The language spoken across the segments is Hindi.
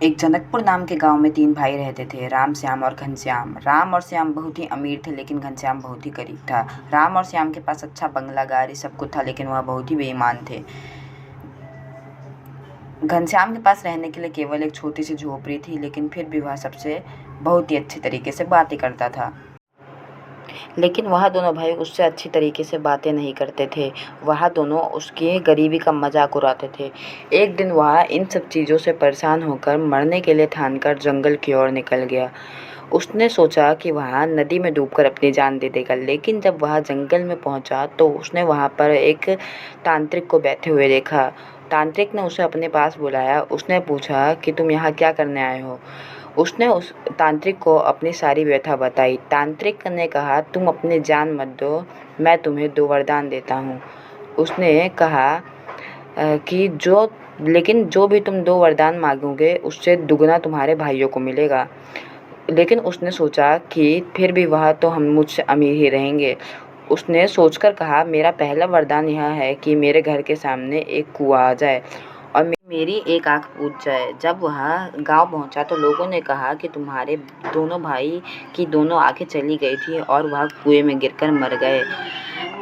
एक जनकपुर नाम के गांव में 3 भाई रहते थे, राम, श्याम और घनश्याम। राम और श्याम बहुत ही अमीर थे, लेकिन घनश्याम बहुत ही गरीब था। राम और श्याम के पास अच्छा बंगला, गाड़ी सब कुछ था, लेकिन वह बहुत ही बेईमान थे। घनश्याम के पास रहने के लिए केवल एक छोटी सी झोपड़ी थी, लेकिन फिर भी वह सबसे बहुत ही अच्छे तरीके से बातें करता था। लेकिन वह दोनों भाई उससे अच्छी तरीके से बातें नहीं करते थे। वह दोनों उसकी गरीबी का मजाक उड़ाते थे। एक दिन वह इन सब चीज़ों से परेशान होकर मरने के लिए ठानकर जंगल की ओर निकल गया। उसने सोचा कि वह नदी में डूबकर अपनी जान दे देगा, लेकिन जब वह जंगल में पहुंचा तो उसने वहां पर एक तांत्रिक को बैठे हुए देखा। तांत्रिक ने उसे अपने पास बुलाया। उसने पूछा कि तुम यहाँ क्या करने आए हो। उसने उस तांत्रिक को अपनी सारी व्यथा बताई। तांत्रिक ने कहा, तुम अपनी जान मत दो, मैं तुम्हें 2 वरदान देता हूँ। उसने कहा कि जो भी तुम 2 वरदान मांगोगे उससे दुगना तुम्हारे भाइयों को मिलेगा। लेकिन उसने सोचा कि फिर भी वह तो हम मुझसे अमीर ही रहेंगे। उसने सोचकर कहा, मेरा पहला वरदान यह है कि मेरे घर के सामने एक कुआं आ जाए और मेरी एक आँख पूज जाए। जब वह गांव पहुंचा तो लोगों ने कहा कि तुम्हारे दोनों भाई की दोनों आंखें चली गई थी और वह कुएं में गिरकर मर गए।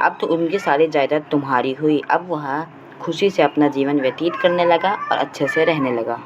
अब तो उनकी सारी जायदाद तुम्हारी हुई। अब वह खुशी से अपना जीवन व्यतीत करने लगा और अच्छे से रहने लगा।